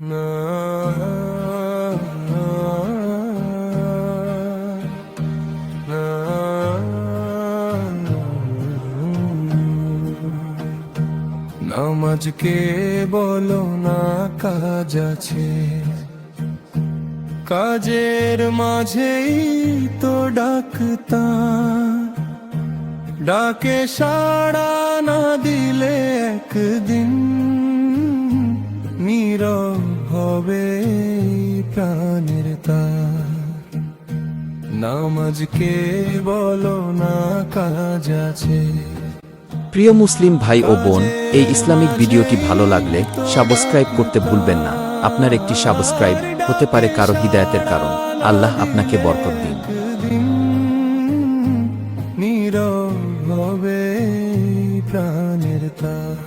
না না না নামাজকে বলো না কাজ আছে, কাজের মাঝেই তো ডাকতা, ডাকে সাড়া না দিলে একদিন নীরব হবে প্রাণের তার। নামাজকে বলো না কাজ আছে। প্রিয় মুসলিম ভাই ও বোন, এই ইসলামিক ভিডিওটি ভালো লাগলে সাবস্ক্রাইব করতে ভুলবেন না। আপনার একটি সাবস্ক্রাইব হতে পারে কারো হিদায়াতের কারণ। আল্লাহ আপনাকে বরকত দিন। নীরব হবে প্রাণের তার।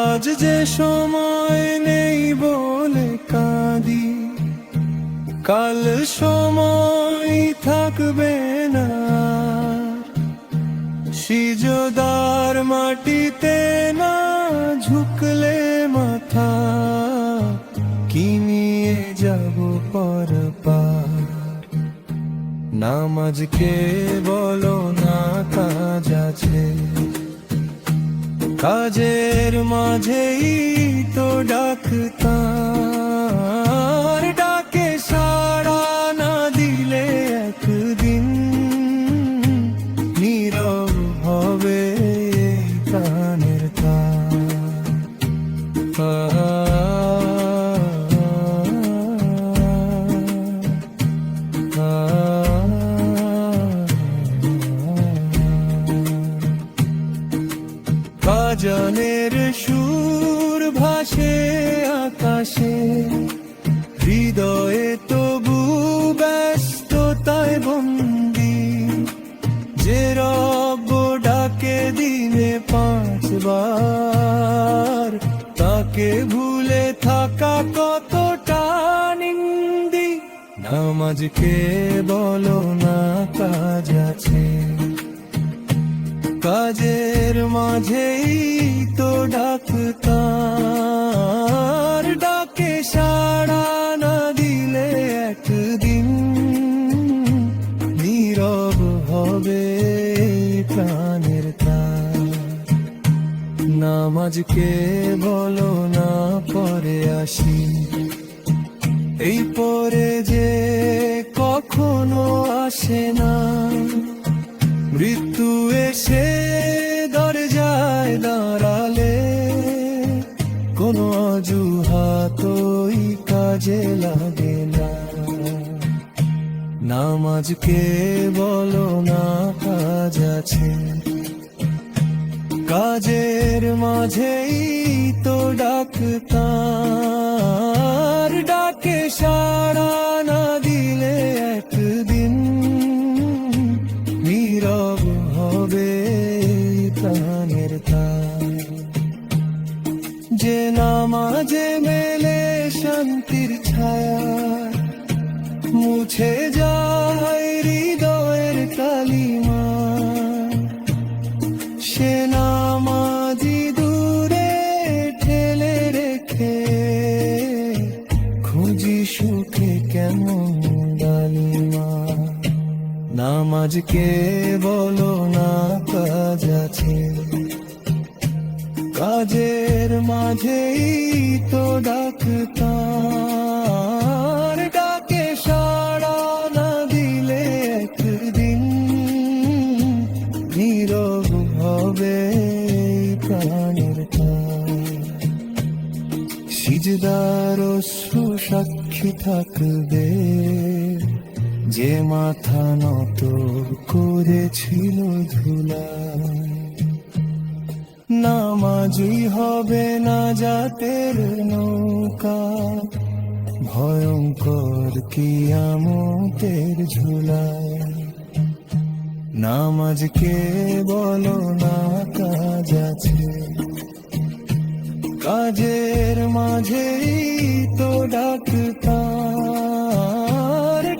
আজ যে সময় নেই বলে কাঁদি, কাল সময় থাকবে না। সিজদার মাটিতে না ঝুঁকলে মাথা, কি নিয়ে যাব পরপার। নামাজকে বলো না কাজ আছে, কাজের মাঝেই তো ডাকতার, ডাকে সাড়া না দিলে একদিন নীরব হবে প্রাণের তার। বাজানের সুর ভাসে আকাশে, হৃদয়ে তবু ব্যস্ততায় বন্দি। যে রব ডাকে দিনে 5 বার, তাকে ভুলে থাকা কতটা নিন্দি। নামাজকে বলো না কাজ আছে, কাজের মাঝেই তো ডাকতার, ডাকে সাড়া না দিলে একদিন নীরব হবে প্রাণের তার। নামাজকে বলো না পরে আসি, এই পরে যে কখনো আসে না। মৃত্যু এসে দরজায় দাঁড়ালে কোনো অজুহাতই কাজে লাগে না। নামাজকে বলো না কাজ আছে, কাজের মাঝেই তো ডাকতার, ডাকে সাড়া না দিলে একদিন নীরব হবে প্রাণের তার। যে নামাজে মেলে শান্তির ছায়া, মুছে যায় হৃদয়ের কালিমা। সে নামাজি দূরে ঠেলে রেখে, খুঁজি সুখে কেমন ডালিমা। নামাজকে বলো না কাজ আছে, কাজের মাঝেই তো ডাকতার, ডাকে সাড়া না দিলে একদিন নীরব হবে প্রাণের তার। সিজদার সুসাক্ষী থাকবে, যে মাথা নত করেছিল ধুলায়। নামাজই হবে না জাতের নৌকা, ভয়ঙ্কর কিয়ামতের ঝুলায়। নামাজকে বলো না কাজ আছে, কাজের মাঝেই তো ডাকতার,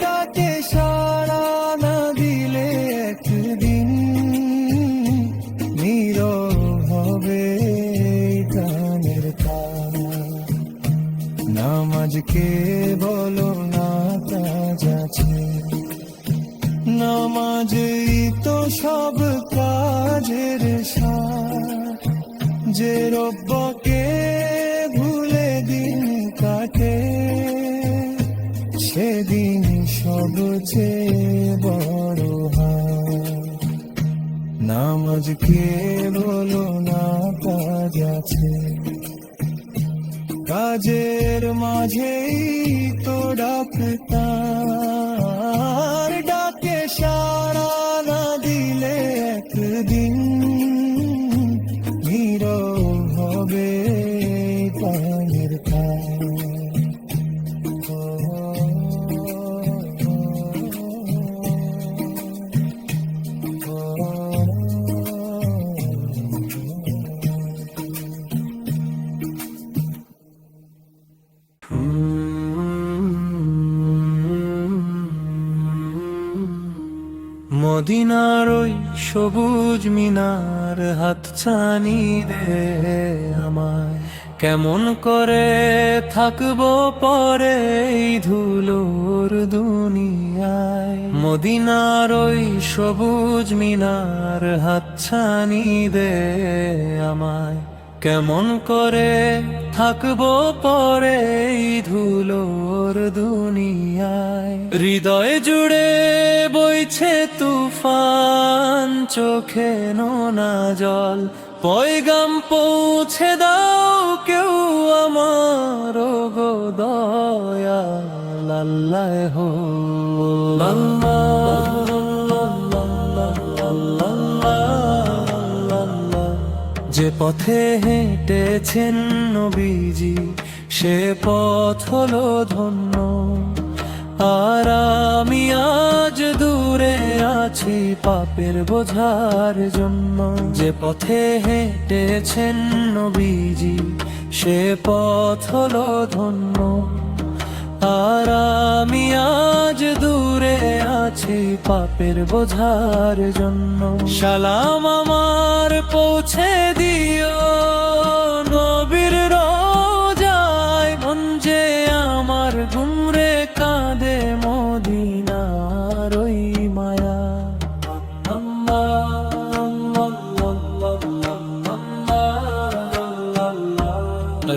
ডাকে সাড়া না দিলে একদিন নীরব হবে প্রাণের তার। নামাজ কে বলো না কাজ আছে, নামাজই তো সব কাজের সার। যে রব্বকে ভুলে দিন কাটে, সেদিন সবচেয়ে বড় হার। নামাজ কে বলো না কাজ আছে, কাজের মাঝেই তো ডাক্তার। ডাকে সাড়া না দিলে একদিন নীরব হবে পানির ধার। মদিনার ওই সবুজ মিনার হাতছানি দে আমায়, কেমন করে থাকবো পরে এই ধুলোর দুনিয়ায়। মদিনার ওই সবুজ মিনার হাতছানি দে আমায়, কেমন করে থাকবো পরে এই ধুলোর দুনিয়ায়। হৃদয় জুড়ে বইছে তুফান, চোখে নোনা জল, পয়গাম পৌঁছে দাও কেউ আমার গো দয়াল। আল্লাহ হো যে পথে হেঁটেছেন নবীজি, সে পথ হলো ধন্য। আর আমি আজ দূরে আছি পাপের বোঝার জন্য। যে পথে হেঁটেছেন নবীজি, সে পথ হলো ধন্য। আর আমি আজ দূরে আছি পাপের বোঝার জন্য। সালাম আমার পৌঁছে দিও নবীর রোজায়, মন যে আমার ঘুমরে কাঁদে মদিনার ওই মায়া।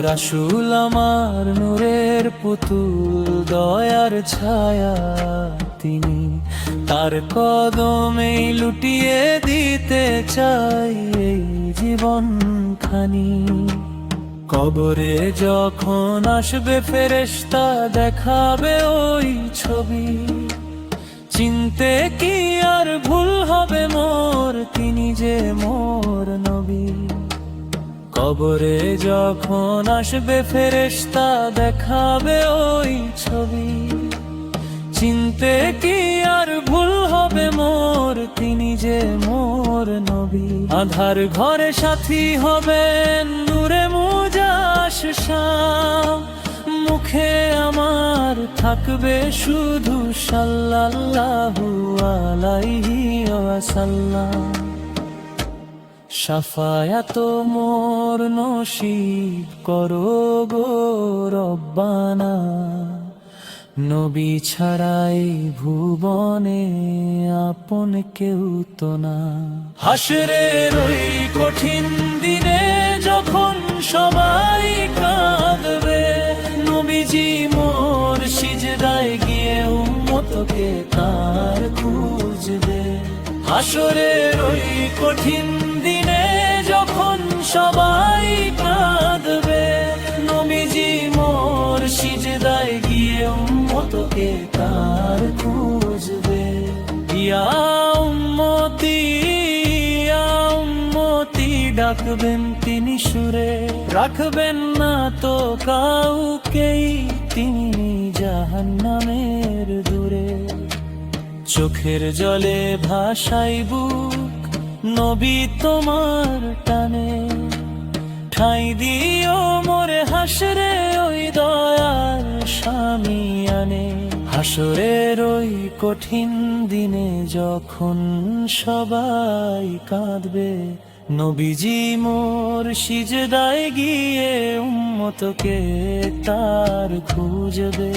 রাসূল আমার নূরের পুতুল, দয়ার ছায়া তিনি, তার কদমেই লুটিয়ে দিতে চাই এই জীবন খানি। কবরে যখন আসবে ফেরেশতা দেখাবে ওই ছবি, চিনতে কি আর ভুল হবে মোর, তিনি যে মোর নবী। কবরে যখন আসবে ফেরেশতা দেখাবে ওই ছবি, চিনতে কি আর ভুল হবে মোর, তিনি যে মোর নবী। আধার ঘরে সাথী হবেন নূরে মুজাশশাম, মুখে আমার থাকবে শুধু সাল্লাল্লাহু আলাইহি ওয়াসাল্লাম। শাফায়াত মোর নসিব করো গো রব্বানা, নবী ছাড়াই ভুবনে আপন কেউ তো না। হাসরের ওই কঠিন দিনে যখন সবাই কাঁদবে, নবীজি মোর সিজদায় গিয়ে উম্মতকে তার খুঁজবে। হাসরের ওই কঠিন দিনে যখন সবাই কাঁদবে, নবীজি মোর সিজদায় গিয়ে উম্মতকে তার খুঁজবে। ইয়া উম্মতি ডাকবেন তিনি সুরে, রাখবেন না তো কাউকেই তিনি জাহান্নামের দূরে। চোখের জলে ভাসাই বুক নবী তোমার টানে, ঠাঁই দিও মোরে হাসরে ওই দয়ার শামিয়ানে। হাসরের ওই কঠিন দিনে যখন সবাই কাঁদবে, নবীজি মোর সিজদায় গিয়ে উম্মতকে তার খুঁজবে।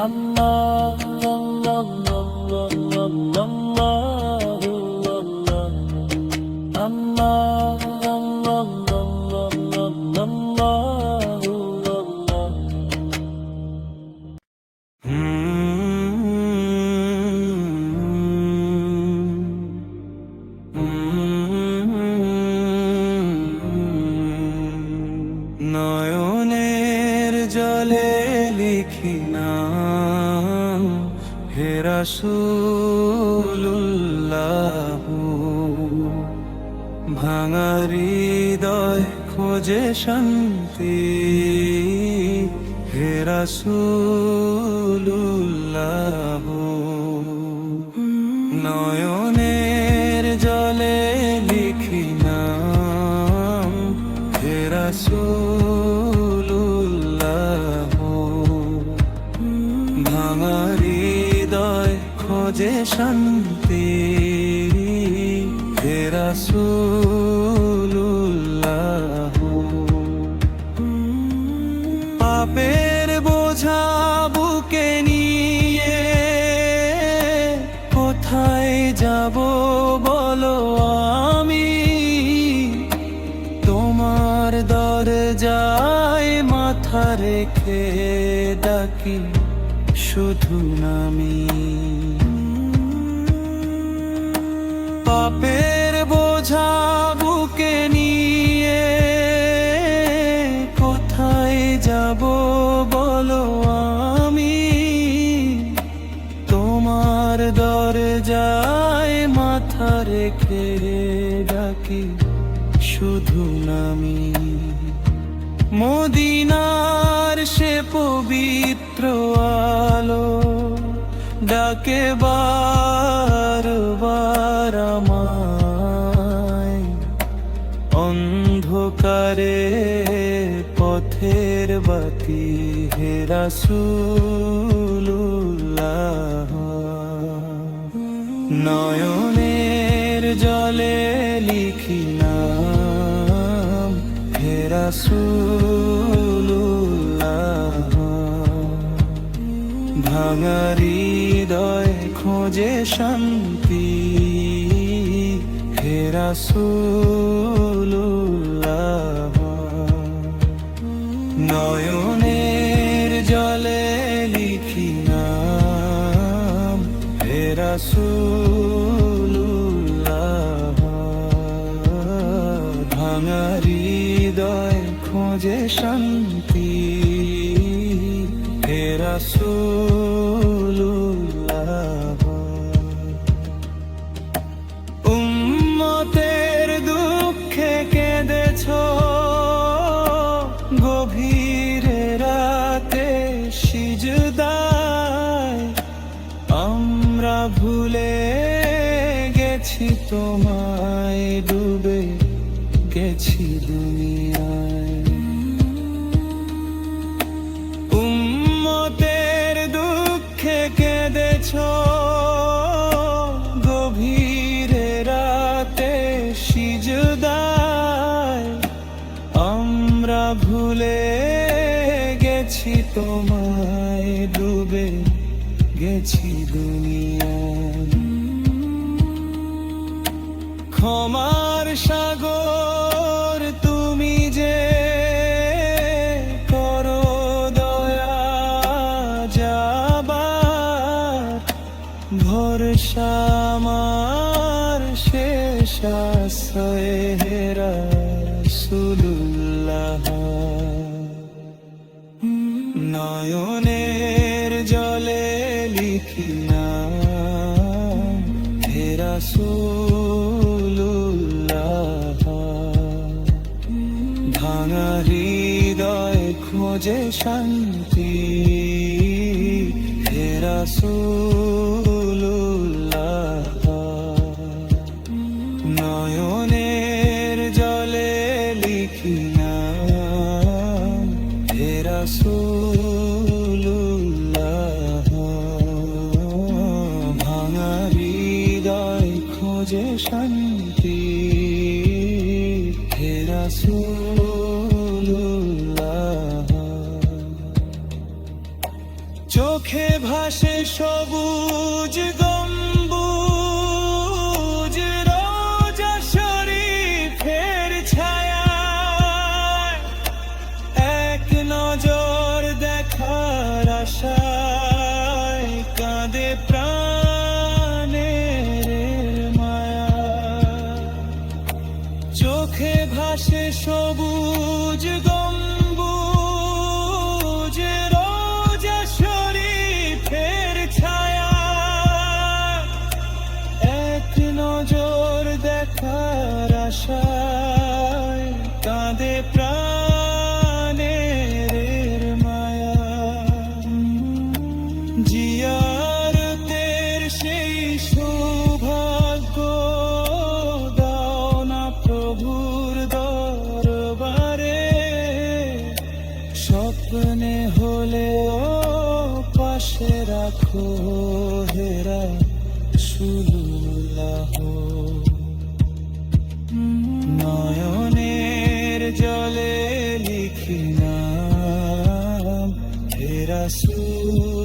আল্লাহ আল্লাহ আল্লাহ আল্লাহ আল্লাহ নয়নের জলে লিখি নাম হে রাসূলুল্লাহ, ভাঙা হৃদয় খোঁজে শান্তি হে রাসূলুল্লাহ। নয়নের জলে লিখি নাম হে রাসূলুল্লাহ, ভাঙা হৃদয় খোঁজে শান্তি হে রাসূলুল্লাহ। পাপের বোঝা বুকে নিয়ে কোথায় যাব বলো আমি, তোমার দরজায় মাথা রেখে ডাকি শুধু নামি। পাপের বোঝা বুকে নিয়ে কোথায় যাব বলো আমি, তোমার দরজায় মাথা রেখে ডাকি শুধু নামি। মদিনার সে পবিত্র আলো ডাকে বারবার আমায়, অন্ধকারে পথের বাতি হে রাসূলুল্লাহ। নয়নের জলে লিখি নাম হে রাসূলুল্লাহ, ভাঙা হৃদয় খোঁজে শান্তি হে রাসূলুল্লাহ। নয়নের জলে লিখি নাম হে রাসূলুল্লাহ, ভাঙা হৃদয় খোঁজে শান্তি হে রাসূলুল্লাহ। উম্মতের দুঃখে কেঁদেছো গভীর রাতে সিজদায়, আমরা ভুলে গেছি তোমায়, ডুবে গেছি দুনিয়ায়। উম্মতের দুঃখে কেঁদেছো গভীর রাতে সিজদায়, আমরা ভুলে গেছি তোমায়, ডুবে গেছি দুনিয়ায়। ক্ষমার সাগর তুমি যে করো দয়া যাবার, ভরসা আমার শেষ আশ্রয় হে রাসূলুল্লাহ। নয়নের জলে লিখি নাম হে রাসূলুল্লাহ, ভাঙা হৃদয় খোঁজে শান্তি হে রাসূলুল্লাহ। নয়নের জলে লিখি নাম হে রাসূলুল্লাহ, ভাঙা হৃদয় খোঁজে শান্তি ভাসে সবুজ গম্বুজ রোজা শরীফের ছায়ায়, এক নজর দেখার আশায় কাঁদে প্রাণের মায়া। চোখে ভাসে সবুজ গম্বুজ রোজা শরীফের ছায়া, এক নজর দেখার আশায় কাঁদে প্রাণের মায়া। জিয়ারতের সেই সৌভাগ্য দাও না প্রভুর দরবারে, স্বপ্নে হলেও পাশে রাখো হে রাসূলুল্লাহ। নয়নের জলে লিখি নাম হে রাসূলুল্লাহ।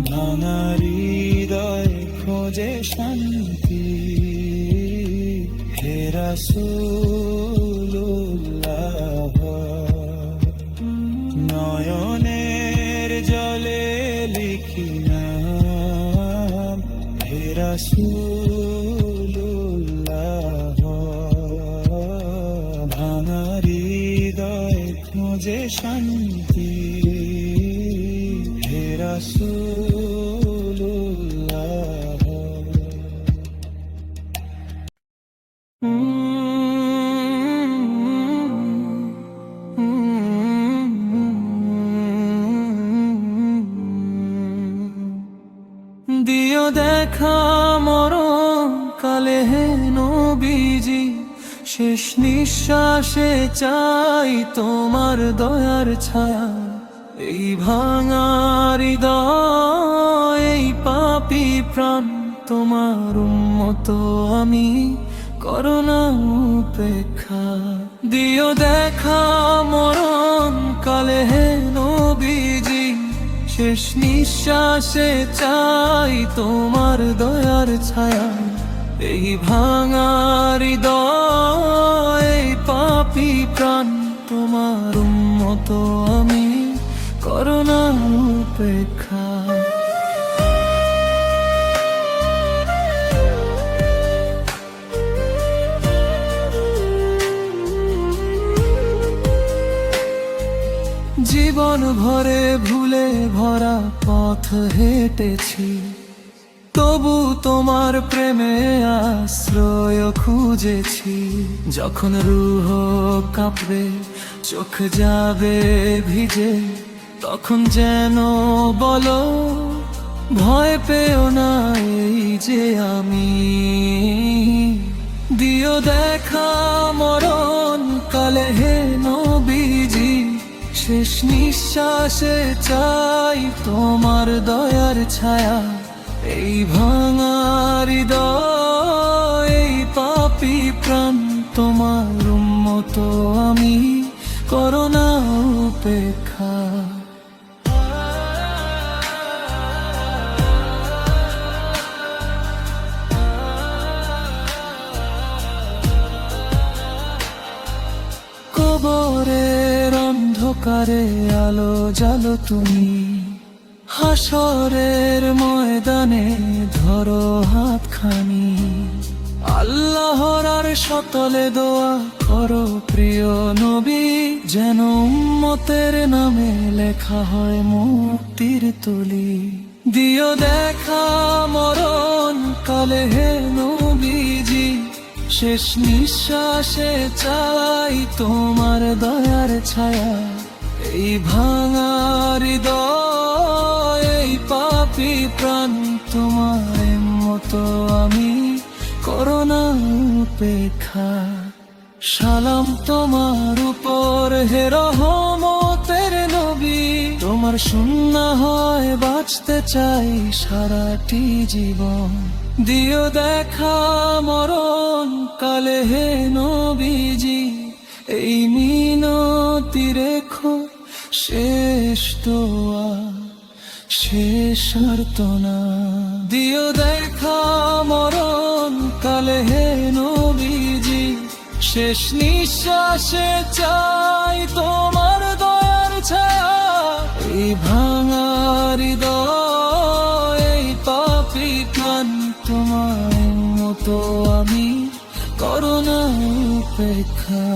ভাঙা হৃদয় খোঁজে শান্তি হে রাসূলুল্লাহ। নয়নের জলে লিখি নাম হে রাসূলুল্লাহ। ভাঙা হৃদয় খোঁজে শান্তি হে রাসূলুল্লাহ। দিও দেখা মরণ কালে হে নবীজি, শেষ নিঃশ্বাসে চাই তোমার দয়ার ছায়া। এই ভাঙা হৃদয়, এই পাপী প্রাণ, তোমার উম্মত আমি, করো না উপেক্ষা। দিও দেখা মরণ কালে হে নবীজি, শেষ নিঃশ্বাসে চাই তোমার দয়ার ছায়া। এই ভাঙা হৃদয়, এই পাপী প্রাণ, তোমার উম্মত আমি, করো না উপেক্ষা। জীবন ভরে ভুলে ভরা পথ হেঁটেছি, তবু তোমার প্রেমে আশ্রয় খুঁজেছি। যখন রূহ কাঁপবে, চোখ যাবে ভিজে, তখন যেন বলো ভয় পেও না এই যে আমি। দিও দেখা মরণ কালে হে নবীজি, শেষ নিঃশ্বাসে চাই তোমার দয়ার ছায়া। এই ভাঙা হৃদয়, এই পাপী প্রাণ, তোমার উম্মত আমি, করো না উপেক্ষা। কবরের অন্ধকারে আলো জ্বালো তুমি, হাসরের ময়দানে ধরো হাতখানি। আল্লাহর আর সতলে দোয়া করো প্রিয় নবী, যেন উম্মতের নামে লেখা হয় মুক্তির তুলি। দিও দেখা মরণ কালে হে নবীজি, শেষ নিঃশ্বাসে চাই তোমার দয়ার ছায়া। এই ভাঙা হৃদয়, এই পাপী প্রাণ, তোমার মতো আমি, করো না উপেক্ষা। সালাম তোমার উপর হে রহমতের নবী, তোমার সুন্নাহ হয় বাঁচতে চাই সারাটি জীবন। দিও দেখা মরণ কালে হে নবীজি, এই মিনতি রেখো সে দোয়া শেষ আর তো না। দিও দেখা মরণ কালে হে নবীজি, শেষ নিঃশ্বাসে চাই তোমার দয়ার ছায়া। এই ভাঙা হৃদয়, এই পাপী প্রাণ, তোমার মতো আমি করো না উপেক্ষা।